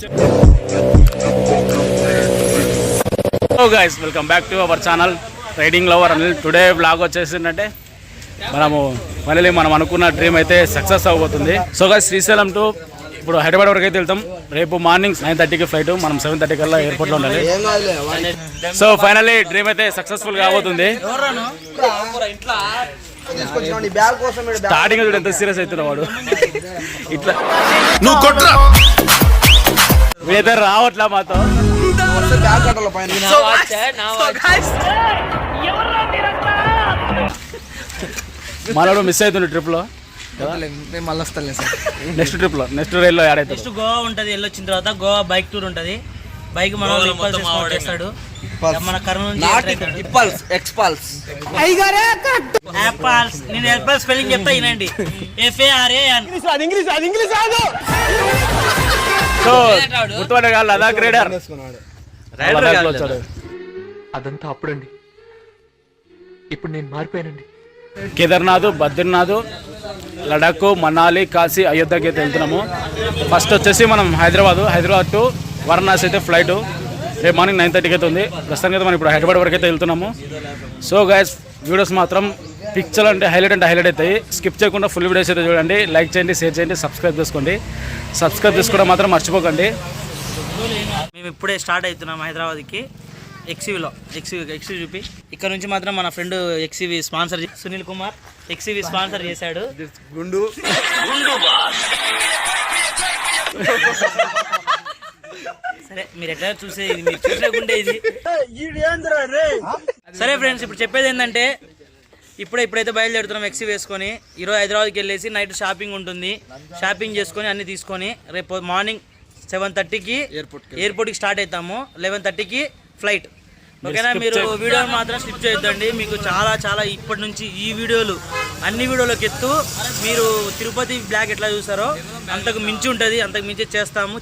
Hello guys, welcome back to our channel riding lover Anil. Today vlog వచ్చేసిందంటే మనం అనుకున్న dream అయితే సక్సెస్ అవ్వబోతుంది. సో గైస్, శ్రీశైలం టు ఇప్పుడు హైదరాబాద్ వరకు అయితే వెళ్తాం. రేపు మార్నింగ్ 9:30కి ఫ్లైట్, మనం 7:30 కల్లా ఎయిర్పోర్ట్లో ఉండాలి. సో ఫైనల్లీ డ్రీమ్ అయితే సక్సెస్ఫుల్ కాబోతుంది. స్టార్టింగ్ చూడు ఎంత సీరియస్ అవుతున్నా వాడు. ఇట్లా వీడైతే రావట్లా మాతో. మనోడు మిస్ అవుతుంది ట్రిప్ లో. నెక్స్ట్ ట్రిప్ లో నెక్స్ట్ రైల్ లో యాడ్ అవుతుంది. నెక్స్ట్ గోవా ఉంటది, వెళ్ళొచ్చిన తర్వాత గోవా బైక్ టూర్ ఉంటది. బైక్ మన చేస్తాడు. మన కర్నూలు నేను ఎక్స్పల్స్ స్పెల్లింగ్ చెప్తా వినండి. FARAN. సో గుర్తుపట్టే లదాఖ్ రైడర్ వచ్చాడు. అదంతా అప్పుడండి, ఇప్పుడు నేను మారిపోయానండి. కేదార్నాథ్, బద్రీనాథ్, లడాక్, మనాలి, కాశీ, అయోధ్యకి అయితే వెళ్తున్నాము. ఫస్ట్ వచ్చేసి మనం హైదరాబాద్ టు వారణాసి అయితే ఫ్లైట్ రేపు మార్నింగ్ 9:30కి అయితే ఉంది. ప్రస్తుతానికి అయితే మనం ఇప్పుడు హైదరాబాద్ వరకు అయితే వెళ్తున్నాము. సో గైస్, వీడియోస్ మాత్రం పిక్చర్ అంటే హైలైట్ అవుతాయి. స్కిప్ చేయకుండా ఫుల్ వీడియోస్ అయితే చూడండి. లైక్ చేయండి, షేర్ చేయండి, సబ్స్క్రైబ్ చేసుకోండి. సబ్స్క్రైబ్ చేసుకోవడం మాత్రం మర్చిపోకండి. మేము ఇప్పుడే స్టార్ట్ అవుతున్నాం హైదరాబాద్కి. ఎక్స్యూవీలో ఎక్స్యూ చూపి ఇక్కడ నుంచి మాత్రం మన friend XUV sponsor Sunil Kumar XUV sponsor చేశాడు. సరే, మీరు ఎట్లా చూసేది, మీరు చూసేకుంటే ఇది. సరే ఫ్రెండ్స్, ఇప్పుడు చెప్పేది ఏంటంటే ఇప్పుడైతే బయలుదేరుతున్నాం ఎక్సీ వేసుకొని. ఈరోజు హైదరాబాద్కి వెళ్ళేసి నైట్ షాపింగ్ ఉంటుంది. షాపింగ్ చేసుకొని అన్ని తీసుకొని రేపు మార్నింగ్ 7:30కి ఎయిర్పోర్ట్కి స్టార్ట్ అవుతాము. 11:30కి ఫ్లైట్. ఓకేనా? మీరు వీడియోని మాత్రం స్కిప్ చేయొద్దండి. మీకు చాలా ఇప్పటి నుంచి ఈ వీడియోలు అన్ని వీడియోలోకి ఎత్తు. మీరు తిరుపతి బ్లాగ్ ఎట్లా చూస్తారో అంతకు మించి ఉంటుంది, అంతకు మించి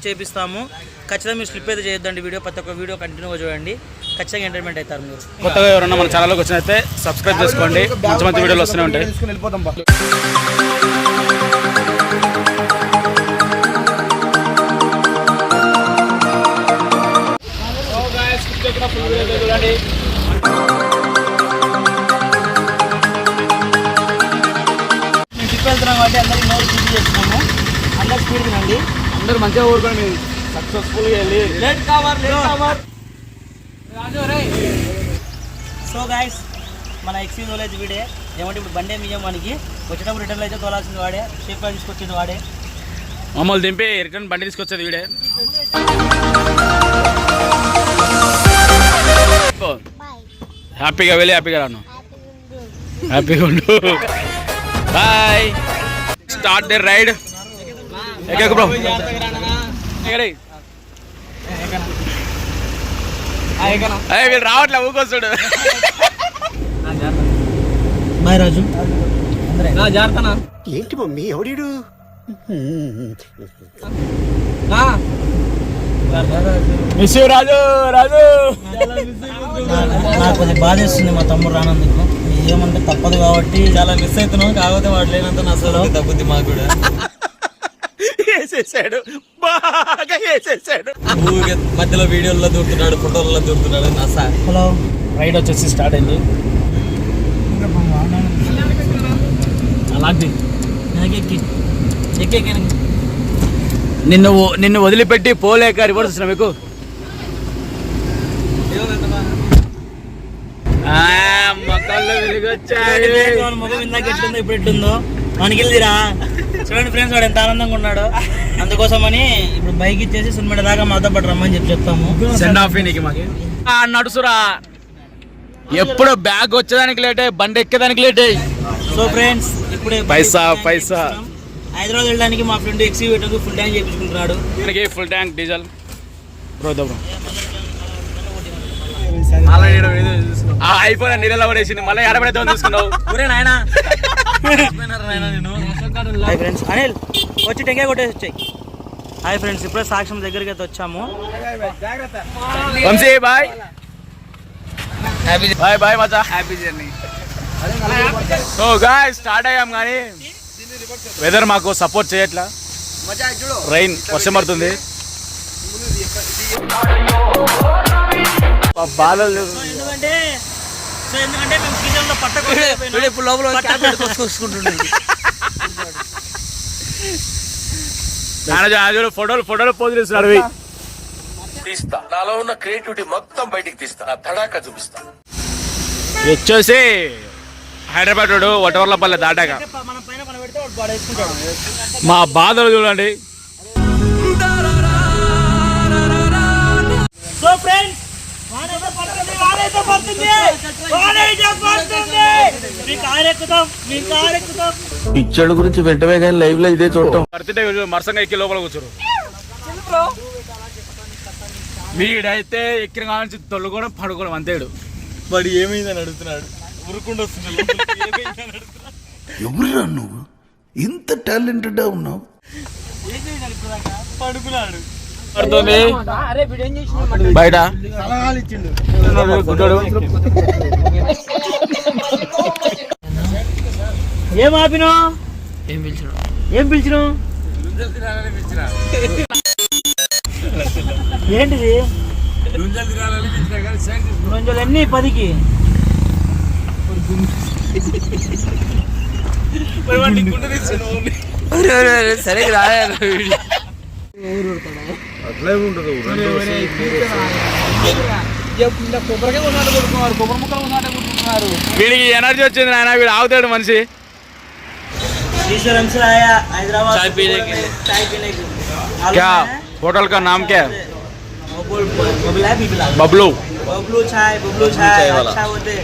చేపిస్తాము. ఖచ్చితంగా మీరు స్లిప్ అయితే చేయొద్దండి. ప్రతి ఒక్క వీడియో కంటిన్యూగా చూడండి, ఖచ్చితంగా ఎంటర్టైన్మెంట్ అవుతారు. మీరు కొత్తగా ఎవరన్నా మన ఛానల్లోకి వచ్చినైతే సబ్స్క్రైబ్ చేసుకోండి. మంచి వీడియోలు వస్తూనే ఉంటాయి. మేము ట్రిప్ వెళ్తున్నాం కాబట్టి అందరికి నోట్ స్పీడ్ చేస్తున్నాము. అందరు స్పీడ్ తినండి, అందరూ మంచిగా ఊరుకోండి. సక్సెస్ఫుల్గా వెళ్ళి సో గైస్, మన ఎక్స్యూ తోలేది వీడే. ఏమంటే ఇప్పుడు బండే మియ్యం మనకి వచ్చేటప్పుడు రిటర్న్ అయితే తోలాల్సింది వాడే. షేప్గా తీసుకొచ్చింది వాడే. మమ్మల్ని దింపి రిటర్న్ బండి తీసుకొచ్చేది వీడే. హ్యాపీగా వెళ్ళి హ్యాపీగా రాను. హ్యాపీగా ఉండు. Bye. Start the ride. Bro వీళ్ళు రావట్లే, ఊకొస్తాడు. బాయ్ రాజు. జాగ్రత్తనా? ఏంటి మమ్మీ ఎవడీడు? Miss you Raju. నాకు కొంచెం బాధ వేస్తుంది మా తమ్ముడు రానందుకు. ఏమంటే తప్పదు కాబట్టి చాలా మిస్ అవుతున్నాం. కాకపోతే వాడు లేనంత అసలు తగ్గుద్ది మాకు కూడా. వేసేసాడు, బాగా వేసేసాడు. మధ్యలో వీడియోల్లో దూరుతున్నాడు, ఫోటోల్లో దూరుతున్నాడు. హలో, రైడ్ వచ్చేసి స్టార్ట్ అయింది. అలాగే నిన్ను వదిలిపెట్టి పోలేక రివర్స్ వచ్చిన మీకు. ముఖం ఇందాక ఎట్లుందో ఇప్పుడు ఎట్లుందో మనకి వెళ్ళిరా. చూడండి ఫ్రెండ్స్, వాడు ఎంత ఆనందంగా ఉన్నాడు. అందుకోసమని ఇప్పుడు బైక్ ఇచ్చేసి సున్మేడ దాకా మాతో పాటు రమ్మని చెప్తాము. సెండ్ ఆఫ్ మాకి నడుసురా. ఎప్పుడు బ్యాగ్ వచ్చేదానికి లేట్, బండి ఎక్కేదానికి లేట్. సో ఫ్రెండ్స్, ఇప్పుడే పైసా హైదరాబాద్ వెళ్ళడానికి మా ఫ్రెండ్ ఎక్స్యూవీటర్కు ఫుల్ ట్యాంక్ చేయించుకుంటున్నాడు. ఫుల్ ట్యాంక్ డీజిల్ అయిపోయినా నీళ్ళలో పడేసింది. మళ్ళీ ఎడబడితే తీసుకున్నావు. హాయ్ ఫ్రెండ్స్, అనిల్ వచ్చి టెంకాయ కొట్టేసి వచ్చాయి. హాయ్ ఫ్రెండ్స్, ఇప్పుడే సాక్ష్యం దగ్గరికి అయితే వచ్చాము. బాయ్ బాయ్ బాయ్ మచా, happy journey. So guys, start అయ్యాం కానీ వెదర్ మాకు సపోర్ట్ చేయట్లా. రైన్, వర్షం పడుతుంది. బాధలు ఎందుకంటే మేము సీజన్లో పట్టకుండా ఇప్పుడు లోపల ఫోటోలు పోజులు ఇస్తున్నాడు తీస్తా నాలో ఉన్న క్రియేటివిటీ మొత్తం బయటికి తీస్తా నా తడాక చూపిస్తా. వచ్చేసి హైదరాబాద్ రోడ్ వటవర్లపల్లి దాటాక మన పైన మనం పెడితే వాడు పడేసుకుంటాడు. మా బాధలు చూడండి. సో ఫ్రెండ్స్ పిచ్చడు గురించి వెంటనే కానీ లైవ్ లో ఇదే చూడటం. బర్త్డే మరసంగా ఎక్కి లోపల కూర్చోరు. వీడైతే ఎక్కిన కావాల్సి తొలుకోవడం పడుకోవడం అంతేడు. వాడు ఏమైందని అడుగుతున్నాడు. ఉరుకుండా వస్తున్నాడు. ఎవరురా నువ్వు ఇంత టాలెంటెడ్ ఉన్నావు? పడుకున్నాడు. బయట ఏం ఆపినా ఏం పిలిచినావు ఏంటిది రోజులు ఎన్ని 10కి సరే రాయాలి. అట్లే ఉండదు. వీడికి ఎనర్జీ వచ్చింది నాయన. వీడు ఆగుతాడు మనిషి. हैदराबाद चाय पीने के लिए। चाय पीने के लिए क्या होटल का नाम क्या है? बबलू बबलू चाय अच्छा होते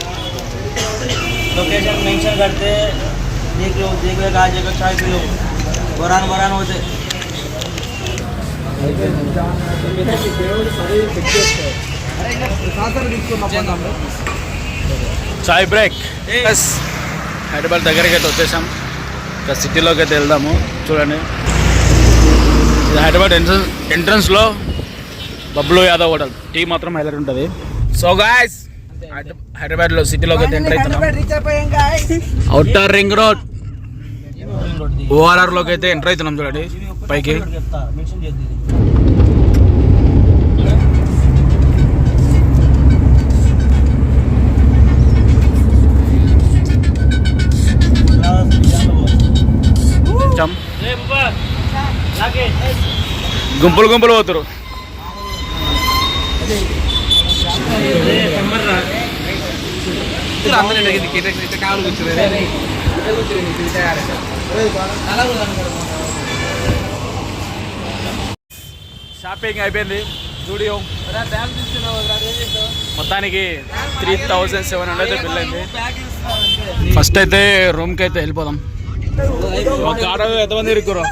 लोकेशन मेंशन करते देख लो आ जाएगा चाय पी लो बरान होते చాయ్ బ్రేక్. హైదరాబాద్ దగ్గరికి అయితే వచ్చేసాం. ఇంకా సిటీలోకి అయితే వెళ్దాము. చూడండి, ఇది హైదరాబాద్ ఎంట్రన్స్లో బబ్లూ యాదవ్ హోటల్. టీ మాత్రం హైలైట్ ఉంటుంది. సో గాయ్స్, హైదరాబాద్లో సిటీలోకి అయితే ఎంటర్ అవుతున్నాం. అవుటర్ రింగ్ రోడ్ ఓఆర్ఆర్లోకి అయితే ఎంటర్ అవుతున్నాం. చూడండి పైకి. గుంపులు పోతురు. షాపింగ్ అయిపోయింది. స్టూడియో మొత్తానికి 3700 అయితే బిల్ అయింది. ఫస్ట్ అయితే రూమ్కి అయితే వెళ్ళిపోదాం. ఎంతమంది ఇరుక్కురా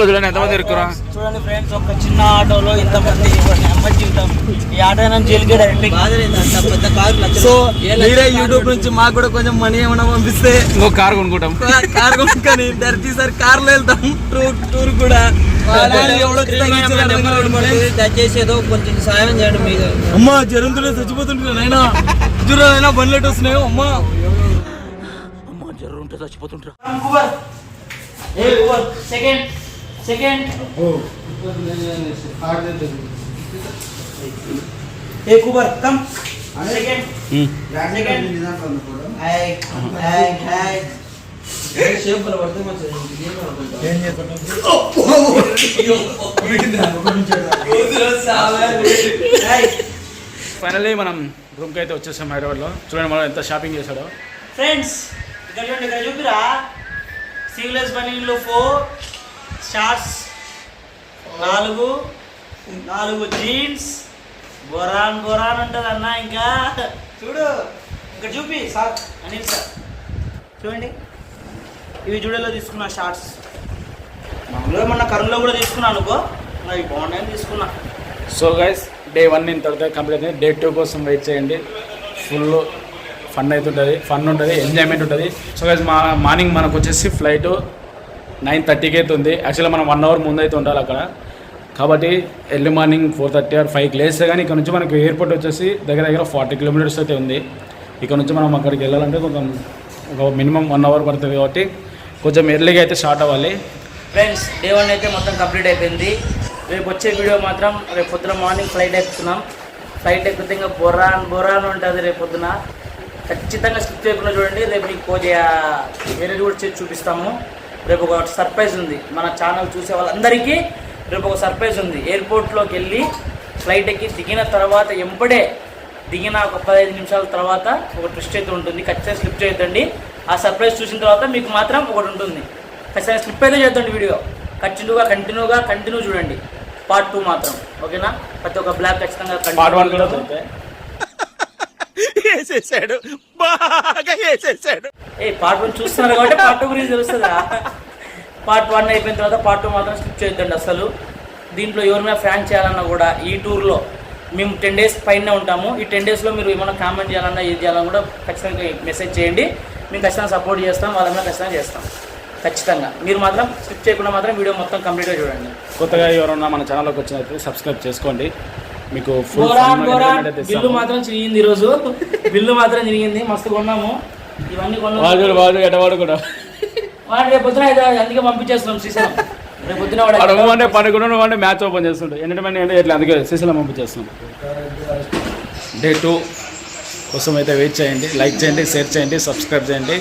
చూడండి, ఎంతమంది ఇరుక్కురా చూడండి ఫ్రెండ్స్. ఒక చిన్న ఆటోలో ఇంతమంది అమ్మ జీవితం. ఈ ఆటో జైలుకి డైరెక్ట్. సో మీరే యూట్యూబ్ నుంచి మాకు కూడా కొంచెం మనీ ఏమైనా పంపిస్తే ఇంకో కార్ కొనుక్కుంటాం. కార్ కొనుక్కొని ప్రతిసారి కార్లో వెళ్తాం. టూర్ కూడా దయచేసి ఏదో కొంచెం సాయం చేయండి. మీకు అమ్మా జరంతులే చచ్చిపోతుంటున్నా అయినా జురైనా బండ్లెట్ వస్తున్నాయో అమ్మా. అమ్మ జర్రు ఉంటే చచ్చిపోతుంటారా. సెకండ్ కుబర్ కమ్ సెకండ్ ఫైనల్లీ మనం రూమ్కి అయితే వచ్చేసాం హైదరాబాద్లో. చూడండి మనం ఎంత షాపింగ్ చేశాడో. ఫ్రెండ్స్ ఇక్కడ చూపిరా. సీవ్లెస్ బనీన్లు 4 షార్ట్స్ 4 జీన్స్ బొరాన్ ఉంటుంది అన్న. ఇంకా చూడు ఇక్కడ చూపి సార్ అనిల్ సార్ చూడండి. ఇవి జూడేలో తీసుకున్నా షార్ట్స్. మామూలుగా మొన్న కరుణలో కూడా తీసుకున్నాను అనుకో. అవి బాగున్నాయని తీసుకున్నా. సో గైస్, డే 1 ఇంత కంప్లీట్ అయింది. డే 2 కోసం వెయిట్ చేయండి. ఫుల్ ఫన్ అవుతుంటుంది, ఫన్ ఉంటుంది, ఎంజాయ్మెంట్ ఉంటుంది. సో గైస్, మార్నింగ్ మనకు వచ్చేసి ఫ్లైట్ 9:30కి అయితే ఉంది. యాక్చువల్గా మనం 1 అవర్ ముందు అయితే ఉండాలి అక్కడ. కాబట్టి ఎర్లీ మార్నింగ్ 4:30 or 5కి లేస్తే కానీ ఇక్కడ నుంచి మనకు ఎయిర్పోర్ట్ వచ్చేసి దగ్గర 40 కిలోమీటర్స్ అయితే ఉంది. ఇక్కడ నుంచి మనం అక్కడికి వెళ్ళాలంటే కొంచెం ఒక మినిమం 1 అవర్ పడుతుంది. కాబట్టి కొంచెం ఎర్లీగా అయితే స్టార్ట్ అవ్వాలి. ఫ్రెండ్స్, డే 1 అయితే మొత్తం కంప్లీట్ అయిపోయింది. రేపు వచ్చే వీడియో మాత్రం రేపు పొద్దున మార్నింగ్ ఫ్లైట్ ఎక్కుతున్నాం. ఫ్లైట్ ఎక్కితే ఇంకా బొరాన్ ఉంటుంది రేపు పొద్దున. ఖచ్చితంగా స్కిప్ చేయకుండా చూడండి. రేపు మీకు వేరేది కూడా చేసి చూపిస్తాము. రేపు ఒక సర్ప్రైజ్ ఉంది మన ఛానల్ చూసే వాళ్ళందరికీ. రేపు ఒక సర్ప్రైజ్ ఉంది. ఎయిర్పోర్ట్లోకి వెళ్ళి ఫ్లైట్ ఎక్కి దిగిన తర్వాత ఎంబడే దిగిన ఒక 15 నిమిషాల తర్వాత ఒక ట్విస్ట్ అయితే ఉంటుంది. ఖచ్చితంగా స్లిప్ చేయొద్దండి. ఆ సర్ప్రైజ్ చూసిన తర్వాత మీకు మాత్రం ఒకటి ఉంటుంది. ఖచ్చితంగా స్లిప్ అయితే చేద్దండి. వీడియో కంటిన్యూ చూడండి. పార్ట్ 2 మాత్రం ఓకేనా. ప్రతి ఒక్క బ్లాగ్ ఖచ్చితంగా పార్ట్ 1 కూడా చూస్తే పార్ట్ 1 చూస్తున్నారు కాబట్టి పార్ట్ 2 గురించి తెలుస్తుందా. పార్ట్ 1 అయిపోయిన తర్వాత పార్ట్ 2 మాత్రం స్కిప్ చేయొద్దండి అసలు. దీంట్లో ఎవరైనా ఫ్యాన్ చేయాలన్నా కూడా ఈ టూర్లో మేము 10 days పైన ఉంటాము. ఈ 10 daysలో మీరు ఏమైనా కామెంట్ చేయాలన్నా ఏది చేయాలన్నా కూడా ఖచ్చితంగా మెసేజ్ చేయండి. మేము ఖచ్చితంగా సపోర్ట్ చేస్తాం. వాళ్ళని ఖచ్చితంగా చేస్తాం. ఖచ్చితంగా మీరు మాత్రం స్కిప్ చేయకుండా మాత్రం వీడియో మొత్తం కంప్లీట్గా చూడండి. కొత్తగా ఎవరన్నా మన ఛానల్లోకి వచ్చినట్టు సబ్స్క్రైబ్ చేసుకోండి. మీకు ఫుల్ బిల్లు మాత్రం చిరిగింది ఈరోజు. బిల్లు మాత్రం చిరిగింది. మస్తు కొన్నాము. ఇవన్నీ కొన్నాము. వాడు ఎటవాడు కూడా వాడు రేపు పొద్దున అందుకే పంపించేస్తున్నాం శ్రీశైలం. రేపు పొద్దున అంటే పనుకున్నాడు అంటే మ్యాచ్ ఓపెన్ చేస్తుండే ఎంటర్టైన్మెంట్ అంటే ఇట్లా అందుకే శ్రీశైలం పంపించేస్తున్నాం. Day 2 కోసం అయితే వెయిట్ చేయండి. లైక్ చేయండి, షేర్ చేయండి, సబ్స్క్రైబ్ చేయండి.